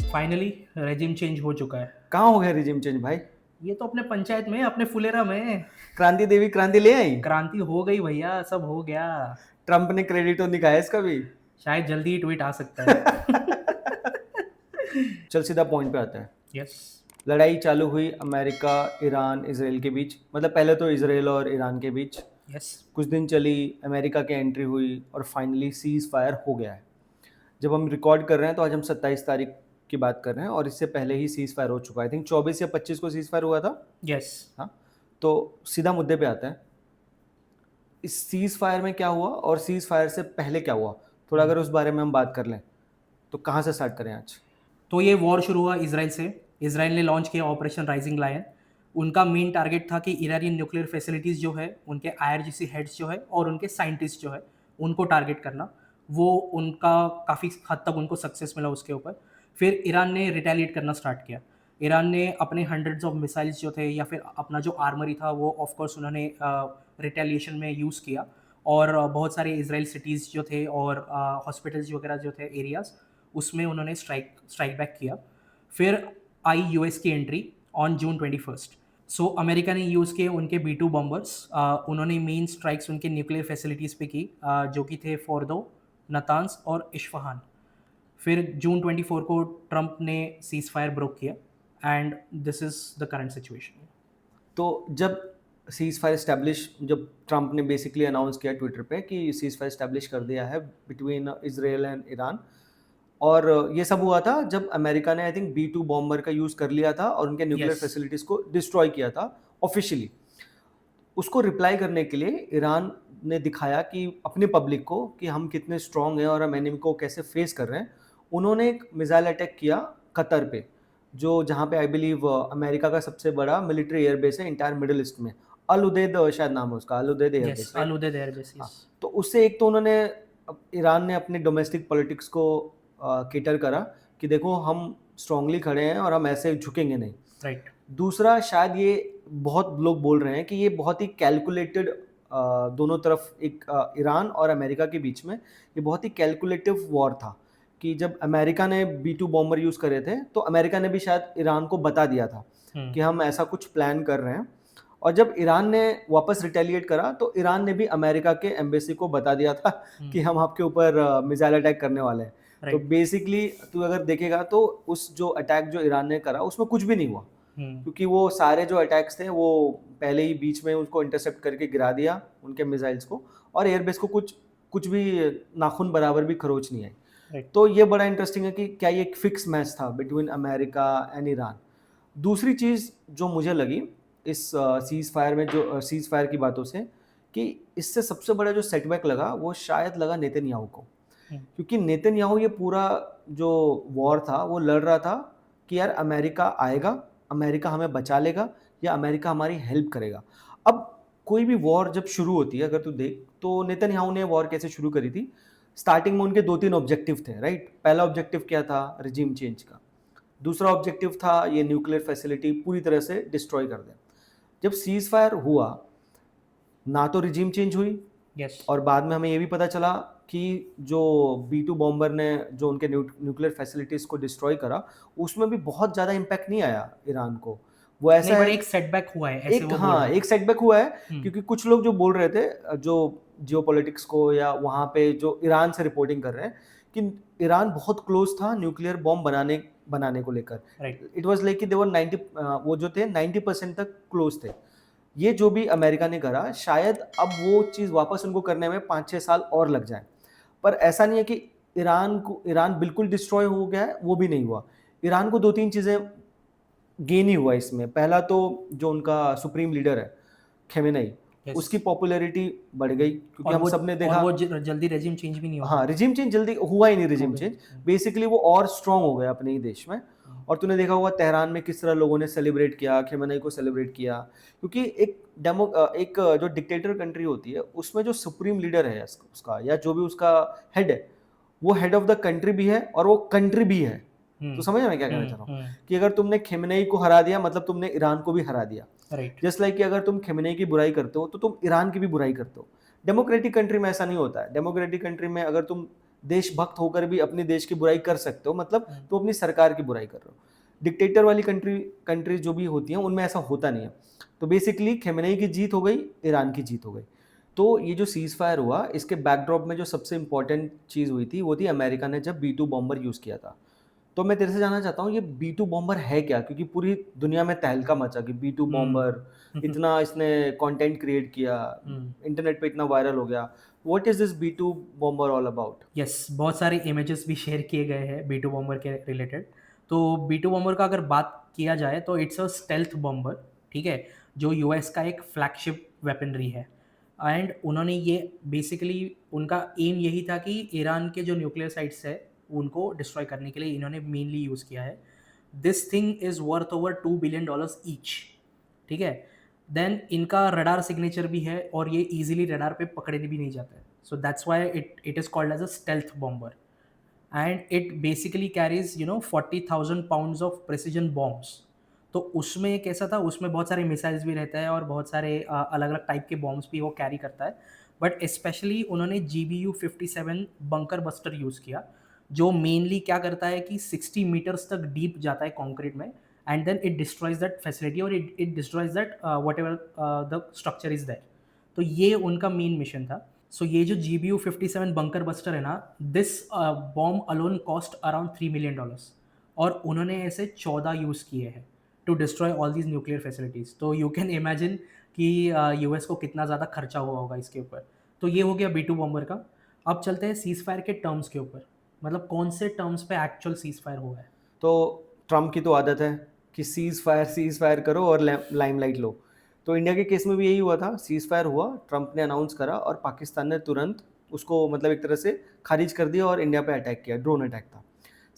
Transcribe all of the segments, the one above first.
Finally regime change हो चुका है। कहाँ हो गया रिजिम चेंज भाई? ये तो अपने पंचायत में, अपने फुलेरा में क्रांति देवी क्रांति ले आई? क्रांति हो गई भैया, सब हो गया। ट्रम्प ने क्रेडिट तो निकाया इसका भी। शायद जल्दी ही ट्वीट आ सकता है। चल सीधा पॉइंट पे आता है। यस। लड़ाई चालू हुई अमेरिका, ईरान, इसराइल के बीच। मतलब पहले तो इसराइल और ईरान के बीच यस। कुछ दिन चली, अमेरिका की एंट्री हुई और फाइनली सीज फायर हो गया है। जब हम रिकॉर्ड कर रहे हैं तो आज हम 27 तारीख की बात कर रहे हैं और इससे पहले ही सीज फायर हो चुका है। आई थिंक 24 या 25 को सीज फायर हुआ था। यस। हाँ, तो सीधा मुद्दे पे आता है। इस सीज फायर में क्या हुआ और सीज फायर से पहले क्या हुआ, थोड़ा अगर उस बारे में हम बात कर लें तो कहाँ से स्टार्ट करें आज? तो ये वॉर शुरू हुआ इसराइल से। इसराइल ने लॉन्च किया ऑपरेशन राइजिंग लायन। उनका मेन टारगेट था कि ईरानी न्यूक्लियर फैसिलिटीज़ जो है, उनके आईआरजीसी हेड्स जो है और उनके साइंटिस्ट जो है, उनको टारगेट करना। वो उनका काफ़ी हद तक उनको सक्सेस मिला उसके ऊपर। फिर ईरान ने रिटेलिएट करना स्टार्ट किया। ईरान ने अपने हंड्रेड्स ऑफ मिसाइल्स जो थे या फिर अपना जो आर्मरी था वो ऑफ कोर्स उन्होंने रिटेलिएशन में यूज़ किया। और बहुत सारे इसराइल सिटीज़ जो थे और हॉस्पिटल्स वगैरह जो थे एरियाज़, उसमें उन्होंने स्ट्राइक बैक किया। फिर आई यूएस की entry on June 21। So America ने यूज़ किए उनके B-2 बॉम्बर्स। उन्होंने मेन स्ट्राइक्स उनके न्यूक्लियर फैसिलिटीज़ पे की, जो कि थे फोर्दो, नतान्स और इस्फहान। फिर जून 24 को ट्रंप ने सीज फायर ब्रोक किया and this is the current situation. तो जब सीज फायर इस्टेब्लिश, जब ट्रंप ने बेसिकली अनाउंस किया ट्विटर पे कि सीज फायर इस्टेब्लिश कर दिया है बिटवीन इसराइल एंड ईरान, और ये सब हुआ था जब अमेरिका ने आई थिंक B-2 बॉम्बर का यूज़ कर लिया था और उनके न्यूक्लियर Yes. फैसिलिटीज़ को डिस्ट्रॉय किया था ऑफिशियली। उसको रिप्लाई करने के लिए ईरान ने दिखाया कि अपनी पब्लिक को कि हम कितने स्ट्रांग हैं और हम एनिमी को कैसे फेस कर रहे हैं। उन्होंने एक मिसाइल अटैक किया कतर पे, जो जहाँ पे आई बिलीव अमेरिका का सबसे बड़ा मिलिट्री एयरबेस है इंटायर मिडिल ईस्ट में। अल उदैद शायद नाम है उसका, अल उदैद एयरबेस। यस, अल उदैद एयरबेस। हाँ, तो उससे एक तो उन्होंने ईरान ने अपनी डोमेस्टिक पॉलिटिक्स को केटर करा कि देखो हम स्ट्रांगली खड़े हैं और हम ऐसे झुकेंगे नहीं। राइट। दूसरा, शायद ये बहुत लोग बोल रहे हैं कि ये बहुत ही कैलकुलेटेड, दोनों तरफ एक ईरान और अमेरिका के बीच में ये बहुत ही कैलकुलेटिव वॉर था कि जब अमेरिका ने B-2 बॉम्बर यूज़ करे थे तो अमेरिका ने भी शायद ईरान को बता दिया था कि हम ऐसा कुछ प्लान कर रहे हैं। और जब ईरान ने वापस रिटेलिएट करा तो ईरान ने भी अमेरिका के एम्बेसी को बता दिया था कि हम आपके ऊपर मिसाइल अटैक करने वाले हैं। तो बेसिकली तू अगर देखेगा तो उस जो अटैक जो ईरान ने करा उसमें कुछ भी नहीं हुआ, क्योंकि वो सारे जो अटैक्स थे वो पहले ही बीच में उसको इंटरसेप्ट करके गिरा दिया उनके मिसाइल्स को, और एयरबेस को कुछ भी नाखून बराबर भी खरोच नहीं आई। तो ये बड़ा इंटरेस्टिंग है कि क्या ये एक फिक्स मैच था बिटवीन अमेरिका एंड ईरान। दूसरी चीज़ जो मुझे लगी इस सीज फायर में, जो सीज फायर की बातों से, कि इससे सबसे बड़ा जो सेटबैक लगा वो शायद लगा नेतन्याहू को, क्योंकि नेतन्याहू ये पूरा जो वॉर था वो लड़ रहा था कि यार अमेरिका आएगा, अमेरिका हमें बचा लेगा या अमेरिका हमारी हेल्प करेगा। अब कोई भी वॉर जब शुरू होती है, अगर तू देख तो नेतन्याहू ने वॉर कैसे शुरू करी थी। स्टार्टिंग में उनके 2-3 ऑब्जेक्टिव थे, राइट। पहला ऑब्जेक्टिव क्या था, रिजीम चेंज का। दूसरा ऑब्जेक्टिव था ये न्यूक्लियर फैसिलिटी पूरी तरह से डिस्ट्रॉय कर दें। जब सीज फायर हुआ ना तो रिजीम चेंज हुई, यस। और बाद में हमें ये भी पता चला कि जो B-2 बॉम्बर ने जो उनके न्यूक्लियर फैसिलिटीज़ को डिस्ट्रॉय करा उसमें भी बहुत ज़्यादा इम्पैक्ट नहीं आया ईरान को। वो ऐसा नहीं, है, पर एक सेटबैक हुआ है, ऐसे एक, वो बोल हाँ, रहे थे। एक सेटबैक हुआ है, क्योंकि कुछ लोग जो बोल रहे थे, जो जियोपॉलिटिक्स को या वहाँ पे जो ईरान से रिपोर्टिंग कर रहे हैं कि ईरान बहुत क्लोज था न्यूक्लियर बॉम्ब बनाने को लेकर। राइट। इट वाज लाइक कि दे वर 90, वो जो थे 90% तक क्लोज थे। ये जो भी अमेरिका ने करा शायद अब वो चीज़ वापस उनको करने में 5-6 साल और लग जाए। पर ऐसा नहीं है कि ईरान बिल्कुल डिस्ट्रॉय हो गया है, वो भी नहीं हुआ। ईरान को 2-3 चीज़ें गेन ही हुआ इसमें। पहला तो जो उनका सुप्रीम लीडर है खेमेनेई, Yes. उसकी पॉपुलैरिटी बढ़ गई, क्योंकि हम सबने और देखा। वो जल्दी रेजिम चेंज भी नहीं होगा। हाँ, रिजीम चेंज जल्दी हुआ ही नहीं, रिजीम हो गया। चेंज बेसिकली वो और स्ट्रांग हो गया अपने ही देश में। और तूने देखा होगा तेहरान में किस तरह लोगों ने सेलिब्रेट किया, खेमेनेई को सेलिब्रेट किया, क्योंकि एक जो डिक्टेटर कंट्री होती है उसमें जो सुप्रीम लीडर है उसका या जो भी उसका हेड है, वो हेड ऑफ द कंट्री भी है और वो कंट्री भी है। तो समझ रहे मैं क्या कहना चाह रहा हूँ हम्म। कि अगर तुमने खेमनेई को हरा दिया मतलब तुमने ईरान को भी हरा दिया। राइट। जस्ट लाइक कि अगर तुम खेमनेई की बुराई करते हो तो तुम ईरान की भी बुराई करते हो। डेमोक्रेटिक कंट्री में ऐसा नहीं होता है। डेमोक्रेटिक कंट्री में अगर तुम देशभक्त होकर भी अपने देश की बुराई कर सकते हो मतलब तुम अपनी सरकार की बुराई कर रहे हो। डिक्टेटर वाली कंट्री जो भी होती हैं उनमें ऐसा होता नहीं है। तो बेसिकली खेमनेई की जीत हो गई, ईरान की जीत हो गई। तो ये जो सीज फायर हुआ इसके बैकड्रॉप में जो सबसे इंपॉर्टेंट चीज़ हुई थी वो थी अमेरिका ने जब B2 बॉम्बर यूज़ किया था। तो मैं तेरे से जानना चाहता हूँ ये B2 बॉम्बर है क्या, क्योंकि पूरी दुनिया में तहलका मचा कि B2 बॉम्बर इतना इसने कंटेंट क्रिएट किया, इंटरनेट पे इतना वायरल हो गया। What is this B2 bomber all about? Yes, बहुत सारे इमेजेस भी शेयर किए गए हैं B2 बॉम्बर के रिलेटेड। तो B2 बॉम्बर का अगर बात किया जाए तो इट्स अ स्टेल्थ बॉम्बर, ठीक है, जो यूएस का एक फ्लैगशिप वेपनरी है। एंड उन्होंने ये बेसिकली उनका एम यही था कि ईरान के जो न्यूक्लियर साइट्स है उनको डिस्ट्रॉय करने के लिए इन्होंने मेनली यूज़ किया है। This thing is worth over $2 billion each, ठीक है। देन इनका रडार सिग्नेचर भी है और ये इजीली रडार पे पकड़े भी नहीं जाता है। So that's why it is called as a stealth bomber. And it basically carries 40,000 pounds of precision bombs. तो उसमें कैसा था, उसमें बहुत सारे मिसाइल्स भी रहते हैं और बहुत सारे अलग अलग टाइप के बॉम्ब्स भी वो कैरी करता है। बट स्पेशली उन्होंने GBU-57 बंकर बस्टर यूज़ किया, जो मेनली क्या करता है कि 60 मीटर्स तक डीप जाता है कंक्रीट में, and then it destroys that facility और it destroys that whatever the structure is that. तो ये उनका मेन मिशन था। सो ये जो GBU-57 बंकर बस्टर है ना, this bomb alone cost around $3 million, और उन्होंने ऐसे 14 यूज़ किए हैं to destroy all these nuclear facilities. तो यू कैन इमेजिन कि यूएस को कितना ज़्यादा खर्चा हुआ होगा इसके ऊपर। तो ये हो गया B2 बॉम्बर का। अब चलते हैं सीज फायर के टर्म्स के ऊपर, मतलब कौन से टर्म्स पे एक्चुअल सीज फायर हुआ है। तो ट्रम्प की तो आदत है कि सीज फायर करो और लाइमलाइट लो। तो इंडिया के केस में भी यही हुआ था, सीज फायर हुआ, ट्रम्प ने अनाउंस करा और पाकिस्तान ने तुरंत उसको मतलब एक तरह से खारिज कर दिया और इंडिया पे अटैक किया, ड्रोन अटैक था।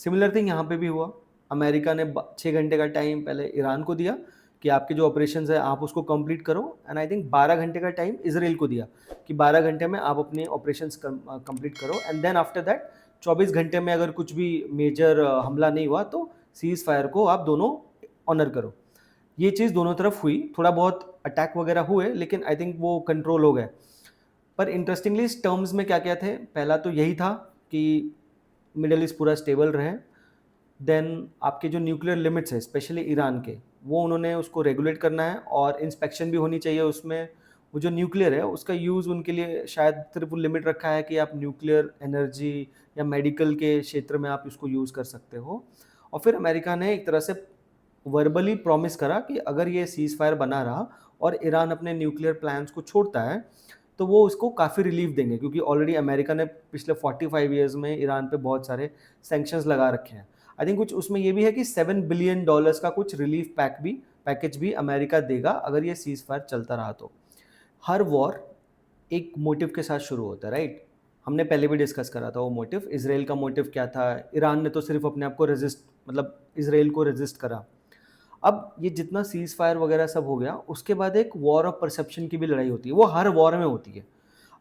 सिमिलर थिंग यहाँ पे भी हुआ। अमेरिका ने 6 घंटे का टाइम पहले ईरान को दिया कि आपके जो ऑपरेशन है आप उसको कंप्लीट करो, एंड आई थिंक 12 घंटे का टाइम इसराइल को दिया कि 12 घंटे में आप अपने ऑपरेशन कंप्लीट करो, एंड देन आफ्टर दैट 24 घंटे में अगर कुछ भी मेजर हमला नहीं हुआ तो सीज फायर को आप दोनों ऑनर करो। ये चीज़ दोनों तरफ हुई, थोड़ा बहुत अटैक वगैरह हुए लेकिन आई थिंक वो कंट्रोल हो गए। पर इंटरेस्टिंगली इस टर्म्स में क्या क्या थे, पहला तो यही था कि मिडल ईस्ट पूरा स्टेबल रहे। देन आपके जो न्यूक्लियर लिमिट्स है स्पेशली ईरान के, वो उन्होंने उसको रेगुलेट करना है और इंस्पेक्शन भी होनी चाहिए उसमें। वो जो न्यूक्लियर है उसका यूज़ उनके लिए शायद सिर्फ लिमिट रखा है कि आप न्यूक्लियर एनर्जी या मेडिकल के क्षेत्र में आप इसको यूज़ कर सकते हो। और फिर अमेरिका ने एक तरह से वर्बली प्रॉमिस करा कि अगर ये सीज फायर बना रहा और ईरान अपने न्यूक्लियर प्लान्स को छोड़ता है तो वो उसको काफ़ी रिलीफ देंगे, क्योंकि ऑलरेडी अमेरिका ने पिछले 45 ईयर्स में ईरान पे बहुत सारे सैंक्शंस लगा रखे हैं। आई थिंक कुछ उसमें ये भी है कि $7 बिलियन का कुछ रिलीफ पैकेज भी अमेरिका देगा अगर ये सीज फायर चलता रहा तो। हर वॉर एक मोटिव के साथ शुरू होता है, राइट? हमने पहले भी डिस्कस करा था वो मोटिव। इसराइल का मोटिव क्या था? ईरान ने तो सिर्फ अपने आप को रेजिस्ट मतलब इसराइल को रेजिस्ट करा। अब ये जितना सीज फायर वगैरह सब हो गया उसके बाद एक वॉर ऑफ परसेप्शन की भी लड़ाई होती है, वो हर वॉर में होती है।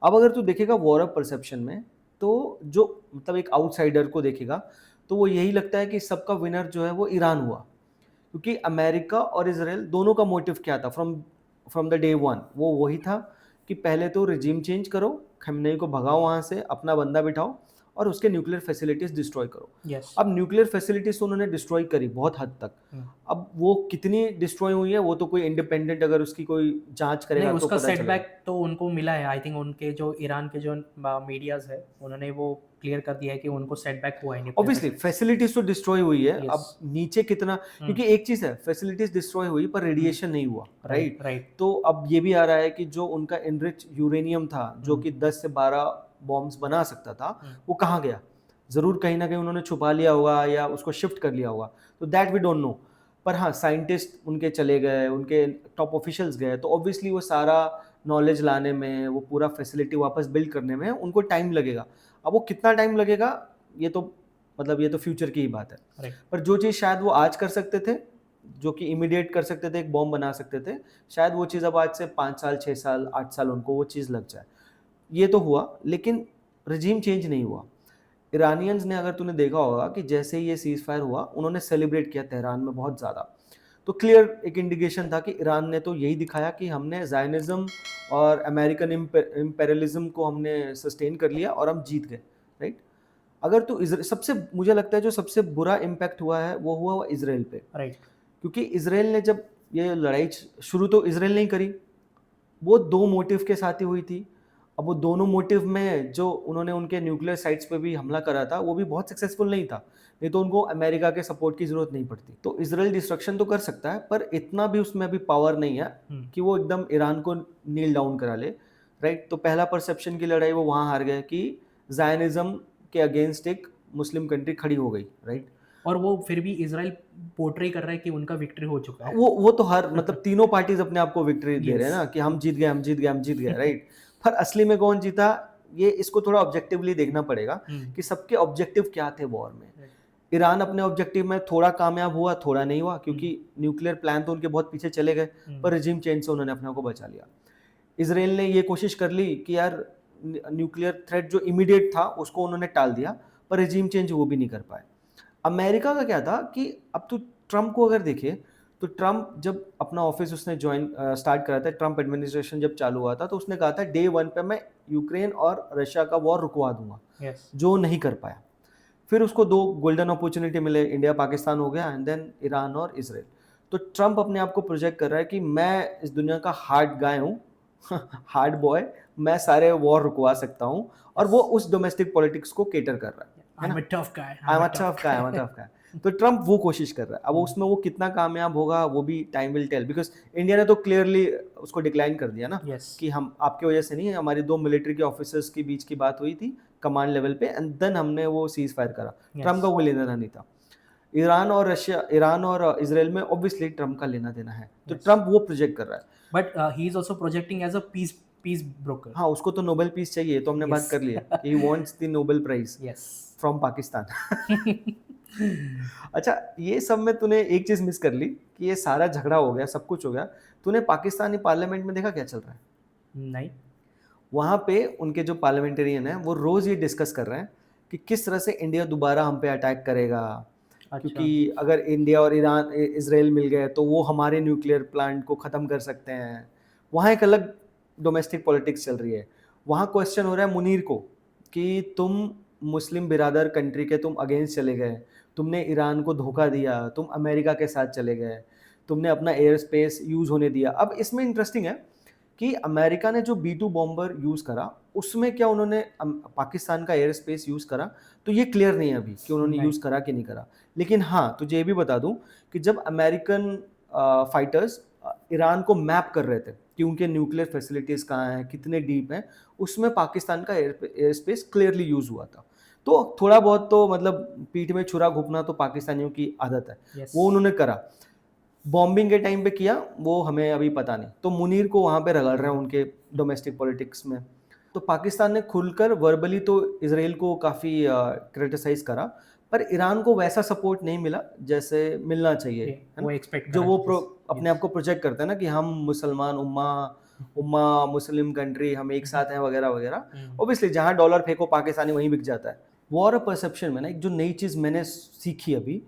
अब अगर तू देखेगा वॉर ऑफ परसेप्शन में तो जो मतलब एक आउटसाइडर को देखेगा तो वो यही लगता है कि सबका विनर जो है वो ईरान हुआ, क्योंकि अमेरिका और इसराइल दोनों का मोटिव क्या था from from the day one, वो वही था कि पहले तो रिजीम चेंज करो, खमेनेई को भगाओ वहाँ से, अपना बंदा बिठाओ और उसके न्यूक्लियर फैसिलिटीज डिस्ट्रॉय करो। यस। अब न्यूक्लियर फैसिलिटीज तो उन्होंने डिस्ट्रॉय करी बहुत हद तक। अब वो कितनी डिस्ट्रॉय हुई है वो तो कोई इंडिपेंडेंट अगर उसकी कोई जांच नहीं, करेगा तो उसका पता चलेगा। सेटबैक तो उनको मिला है। आई थिंक उनके जो ईरान के जो मीडियाज है उन्होंने वो क्लियर कर दिया है कि उनको सेटबैक हुआ है नहीं। ऑब्वियसली फैसिलिटीज तो डिस्ट्रॉय हुई है। Yes. अब नीचे कितना, क्योंकि एक चीज है फैसिलिटीज डिस्ट्रॉय हुई पर रेडिएशन नहीं हुआ, राइट? राइट। तो अब ये भी आ रहा है कि जो उनका इनरिच यूरेनियम था जो कि 10 से 12 बॉम्ब्स बना सकता था वो कहाँ गया? जरूर कहीं ना कहीं उन्होंने छुपा लिया होगा या उसको शिफ्ट कर लिया होगा, तो दैट वी डोंट नो। पर हाँ, साइंटिस्ट उनके चले गए, उनके टॉप ऑफिशियल्स गए, तो ऑब्वियसली वो सारा नॉलेज लाने में, वो पूरा फैसिलिटी वापस बिल्ड करने में उनको टाइम लगेगा। अब वो कितना टाइम लगेगा ये तो मतलब ये तो फ्यूचर की ही बात है। राइट। पर जो चीज़ शायद वो आज कर सकते थे, जो कि इमीडिएट कर सकते थे, एक बॉम्ब बना सकते थे, शायद वो चीज़ अब आज से 5 साल 6 साल 8 साल उनको वो चीज़ लग जाए। ये तो हुआ लेकिन रजीम चेंज नहीं हुआ। ईरानियंस ने, अगर तूने देखा होगा कि जैसे ही ये सीज फायर हुआ उन्होंने सेलिब्रेट किया तेहरान में बहुत ज़्यादा। तो क्लियर एक इंडिकेशन था कि ईरान ने तो यही दिखाया कि हमने ज़ायनिज़्म और अमेरिकन इम्पेरियलिज्म को हमने सस्टेन कर लिया और हम जीत गए, राइट। अगर तो सबसे मुझे लगता है जो सबसे बुरा इम्पैक्ट हुआ है वो हुआ इसराइल पे, राइट। क्योंकि इसराइल ने जब ये लड़ाई शुरू तो इसराइल ने ही करी, वो दो मोटिव के साथ ही हुई थी। अब वो दोनों मोटिव में जो उन्होंने उनके न्यूक्लियर साइट्स पे भी हमला करा था वो भी बहुत सक्सेसफुल नहीं था, नहीं तो उनको अमेरिका के सपोर्ट की जरूरत नहीं पड़ती। तो इसराइल डिस्ट्रक्शन तो कर सकता है पर इतना भी उसमें अभी पावर नहीं है कि वो एकदम ईरान को नील डाउन करा ले, राइट। तो पहला परसेप्शन की लड़ाई वो वहाँ हार गए कि जायनिज्म के अगेंस्ट एक मुस्लिम कंट्री खड़ी हो गई, राइट। और वो फिर भी इजराइल पोर्ट्रे कर रहा है कि उनका विक्ट्री हो चुका है। वो तो हर मतलब तीनों पार्टीज अपने आप को विक्ट्री दे रहे हैं ना कि हम जीत गए, हम जीत गए, हम जीत गए, राइट। पर असली में कौन जीता, ये इसको थोड़ा ऑब्जेक्टिवली देखना पड़ेगा कि सबके ऑब्जेक्टिव क्या थे वॉर में। ईरान अपने ऑब्जेक्टिव में थोड़ा कामयाब हुआ, थोड़ा नहीं हुआ, क्योंकि न्यूक्लियर प्लान तो उनके बहुत पीछे चले गए, पर रिजीम चेंज से उन्होंने अपने आप को बचा लिया। इसराइल ने ये कोशिश कर ली कि यार न्यूक्लियर थ्रेट जो इमीडिएट था उसको उन्होंने टाल दिया, पर रिजीम चेंज वो भी नहीं कर पाए। अमेरिका का क्या था कि अब तो ट्रम्प को अगर देखे तो ट्रम्प जब अपना ऑफिस उसने ज्वाइन स्टार्ट करा था, ट्रम्प एडमिनिस्ट्रेशन जब चालू हुआ था तो उसने कहा था डे 1 पे मैं यूक्रेन और रशिया का वॉर रुकवा दूंगा, जो नहीं कर पाया। फिर उसको दो गोल्डन अपॉर्चुनिटी मिले, इंडिया पाकिस्तान हो गया एंड देन ईरान और इसराइल। तो ट्रम्प अपने आप को प्रोजेक्ट कर रहा है कि मैं इस दुनिया का हार्ड गाय हूँ हार्ड बॉय, मैं सारे वॉर रुकवा सकता हूँ, और वो उस डोमेस्टिक पॉलिटिक्स को केटर कर रहा है I'm a tough guy. I'm a tough guy, I'm a tough guy। तो ट्रम्प वो कोशिश कर रहा है। अब उसमें वो कितना कामयाब होगा वो भी time will tell, because India ने तो क्लियरली उसको डिक्लाइन कर दिया ना कि हम आपके वजह से नहीं है, हमारी दो मिलिट्री के ऑफिसर्स के बीच की बात हुई थी कमांड लेवल पे एंड देन हमने वो सीज फायर करा। ट्रम्प का वो लेना देना नहीं था। ईरान और इसराइल में ऑब्वियसली ट्रम्प का लेना देना है, तो ट्रम्प वो प्रोजेक्ट कर रहा है। But he is also projecting as a peace broker. हाँ, उसको तो नोबेल पीस चाहिए, तो हमने बात कर लिया कि he wants the Nobel prize from Pakistan. अच्छा, ये सब में तूने एक चीज मिस कर ली कि ये सारा झगड़ा हो गया, सब कुछ हो गया, तूने पाकिस्तानी पार्लियामेंट में देखा क्या चल रहा है? नहीं। वहाँ पे उनके जो पार्लियामेंटेरियन हैं वो रोज ये डिस्कस कर रहे हैं कि किस तरह से इंडिया दोबारा हम पे अटैक करेगा। अच्छा। क्योंकि अगर इंडिया और ईरान इसराइल मिल गए तो वो हमारे न्यूक्लियर प्लांट को ख़त्म कर सकते हैं। वहाँ एक अलग डोमेस्टिक पॉलिटिक्स चल रही है। वहाँ क्वेश्चन हो रहा है मुनीर को कि तुम मुस्लिम बिरादर कंट्री के तुम अगेंस्ट चले गए, तुमने ईरान को धोखा दिया, तुम अमेरिका के साथ चले गए, तुमने अपना एयर स्पेस यूज़ होने दिया। अब इसमें इंटरेस्टिंग है कि अमेरिका ने जो B2 बॉम्बर यूज़ करा उसमें क्या उन्होंने पाकिस्तान का एयर स्पेस यूज़ करा, तो ये क्लियर नहीं है अभी कि उन्होंने यूज़ करा कि नहीं करा। लेकिन हाँ, तुझे ये भी बता दूं कि जब अमेरिकन फाइटर्स ईरान को मैप कर रहे थे कि उनके न्यूक्लियर फैसिलिटीज़ कहाँ हैं, कितने डीप हैं, उसमें पाकिस्तान का एयर स्पेस क्लियरली यूज़ हुआ था। तो थोड़ा बहुत तो मतलब पीठ में छुरा घुपना तो पाकिस्तानियों की आदत है, वो उन्होंने करा। बॉम्बिंग के टाइम पे किया वो हमें अभी पता नहीं, तो मुनीर को वहाँ पे रगड़ रहे हैं उनके डोमेस्टिक पॉलिटिक्स में। तो पाकिस्तान ने खुलकर वर्बली तो इसराइल को काफ़ी क्रिटिसाइज करा, पर ईरान को वैसा सपोर्ट नहीं मिला जैसे मिलना चाहिए, है वो ना? एक्सपेक्ट जो वो अपने आप को प्रोजेक्ट करते हैं ना कि हम मुसलमान उम्मा मुस्लिम कंट्री, हम एक साथ हैं वगैरह वगैरह। ऑब्वियसली जहाँ डॉलर फेंको पाकिस्तानी वहीं बिक जाता है। वॉर ऑफ परसेप्शन में ना एक जो नई चीज़ मैंने सीखी अभी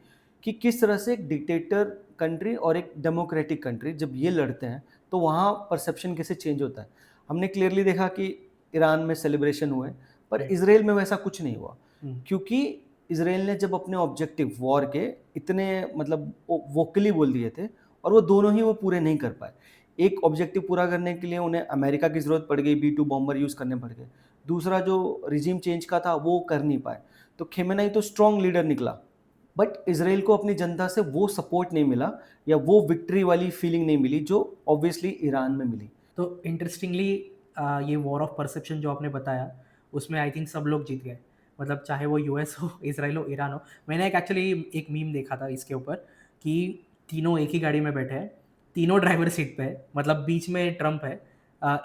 कि किस तरह से एक डिक्टेटर कंट्री और एक डेमोक्रेटिक कंट्री जब ये लड़ते हैं तो वहाँ परसेप्शन कैसे चेंज होता है। हमने क्लियरली देखा कि ईरान में सेलिब्रेशन हुए, पर इसराइल में वैसा कुछ नहीं हुआ, क्योंकि इसराइल ने जब अपने ऑब्जेक्टिव वॉर के इतने मतलब वोकली बोल दिए थे और वो दोनों ही वो पूरे नहीं कर पाए। एक ऑब्जेक्टिव पूरा करने के लिए उन्हें अमेरिका की ज़रूरत पड़ गई, B2 बॉम्बर यूज़ करने पड़ गए। दूसरा जो रिजीम चेंज का था वो कर नहीं पाए। तो खेमेनेई तो स्ट्रॉन्ग लीडर निकला, बट इसराइल को अपनी जनता से वो सपोर्ट नहीं मिला या वो विक्ट्री वाली फीलिंग नहीं मिली जो ऑब्वियसली ईरान में मिली। तो इंटरेस्टिंगली ये वॉर ऑफ परसेप्शन जो आपने बताया उसमें आई थिंक सब लोग जीत गए, मतलब चाहे वो US हो, इसराइल हो, ईरान हो। मैंने एक्चुअली एक मीम देखा था इसके ऊपर कि तीनों एक ही गाड़ी में बैठे हैं, तीनों ड्राइवर सीट पे है, मतलब बीच में ट्रम्प है,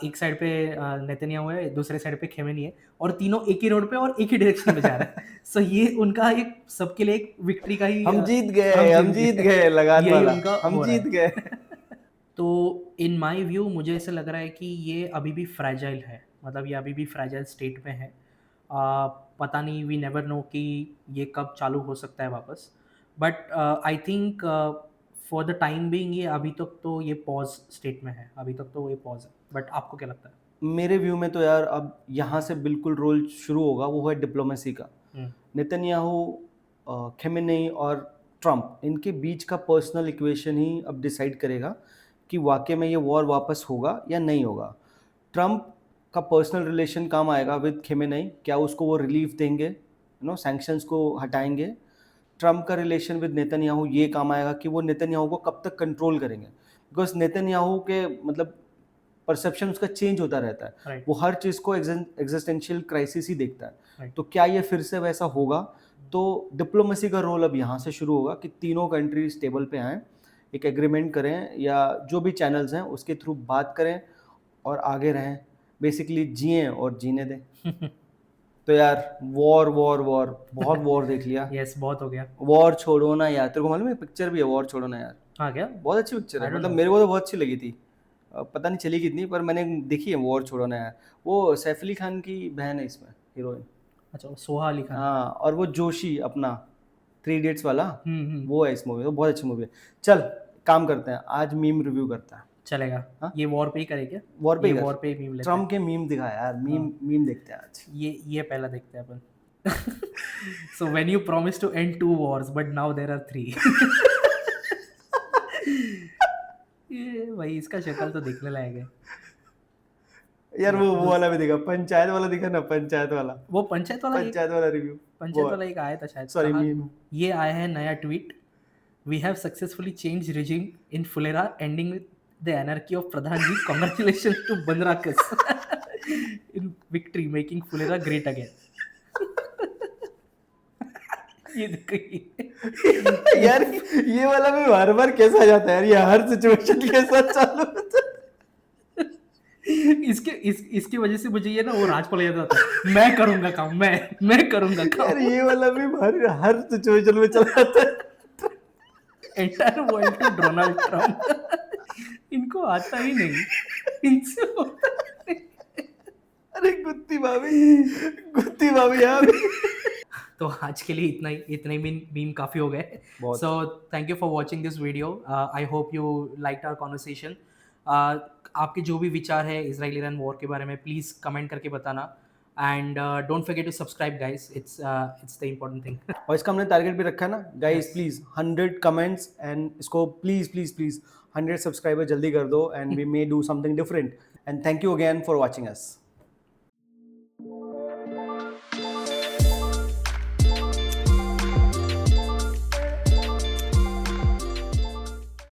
एक साइड पे नेतन्याहू है, दूसरे साइड पे खेमेनी है, और तीनों एक ही रोड पे और एक ही डायरेक्शन में जा रहे हैं। सो ये उनका एक सबके लिए एक विक्ट्री का ही हम जीत गए लगान वाला, उनका हम जीत गए। तो इन माय व्यू मुझे ऐसा लग रहा है कि ये अभी भी फ्रैजाइल है, मतलब ये अभी भी फ्रैजाइल स्टेट में है। पता नहीं, वी नेवर नो कि ये कब चालू हो सकता है वापस, but I think for the time being ये अभी तक तो ये पॉज स्टेट में है, अभी तक तो ये पॉज है, बट आपको क्या लगता है? मेरे व्यू में तो यार अब यहाँ से बिल्कुल रोल शुरू होगा, वो है डिप्लोमेसी का। हम्म, नेतन्याहू, खेमेनेई और ट्रम्प, इनके बीच का पर्सनल इक्वेशन ही अब डिसाइड करेगा कि वाकई में ये वॉर वापस होगा या नहीं होगा। ट्रम्प का पर्सनल रिलेशन काम आएगा विद खेमेनेई, क्या उसको वो रिलीफ देंगे, सैंक्शंस को हटाएंगे। ट्रम्प का रिलेशन विद नेतन्याहू ये काम आएगा कि वो नेतन्याहू को कब तक कंट्रोल करेंगे, बिकॉज नेतन्याहू के मतलब परसेप्शन उसका चेंज होता रहता है। राइट, वो हर चीज़ को एग्जिस्टेंशियल क्राइसिस ही देखता है। राइट, तो क्या ये फिर से वैसा होगा? तो डिप्लोमेसी का रोल अब यहाँ से शुरू होगा कि तीनों कंट्रीज टेबल पे आएँ, एक एग्रीमेंट करें या जो भी चैनल्स हैं उसके थ्रू बात करें और आगे रहें, बेसिकली जिएं और जीने दें। तो यार वॉर वॉर वॉर, बहुत वॉर देख लिया। यस, बहुत हो गया। वॉर छोड़ो ना यार, तेरे को मालूम है पिक्चर भी है वॉर छोड़ो ना यार, हाँ क्या? बहुत अच्छी पिक्चर आई है, डोंट मतलब नो। मेरे को तो बहुत अच्छी लगी थी। पता नहीं चली कितनी, पर मैंने देखी है वॉर छोड़ो ना यार। वो सैफ अली खान की बहन है इसमें हीरोइन। अच्छा, सोहा अली खान। हाँ, और वो जोशी अपना 3 इडियट्स वाला, हम्म, वो है इस मूवी, तो बहुत अच्छी मूवी है। चल काम करते हैं, आज मीम रिव्यू करता है। चलेगा। हाँ? ये वॉर पे ही करे क्या? वॉर पे ये ही कर। वॉर पे ही मीम लेते हैं। ट्रम्प के मीम दिखा यार, मीम मीम देखते हैं आज। ये पहला देखते हैं अपन। So when you promise to end 2 wars, but now there are 3. ये भाई इसका शक्ल तो देखने लायक है। यार वो वाला भी दिखा, पंचायत वाला दिखा ना, पंचायत वाला, वो पंचायत वाला पंचायत वाला रिव्यू, पंचायत वाला एक आया था शायद। सॉरी कहाँ? मीम। ये आया है नया tweet. We have successfully change regime in Phulera ending with the anarchy of Pradhan ji. Congratulations to Banrakas in victory making Phulera great again. ये देखो ये। यार ये वाला भी बार बार कैसा आ जाता है यार, ये हर सिचुएशन के साथ चालू होता है। इसकी वजह से मुझे ये ना वो राजपाल याद आता है। मैं करूंगा काम, मैं करूंगा काम। यार ये वाला भी हर सिचुएशन में चला जाता है। Entire world to Donald Trump. इनको आता ही नहीं, इनसे होता नहीं। अरे गुत्ती भाभी यार। तो आज के लिए इतने मीम काफ़ी हो गए। बहुत। So thank you for watching this video. I hope you like our conversation. आपके जो भी विचार है इजराइल ईरान वॉर के बारे में, प्लीज़ कमेंट करके बताना। And don't forget to subscribe guys, it's the important thing. और इसका हमने टारगेट भी रखा है ना guys, Yes. Please 100 comments and इसको प्लीज 100 सब्सक्राइबर जल्दी कर दो, and we may do something different. And thank you again for watching us.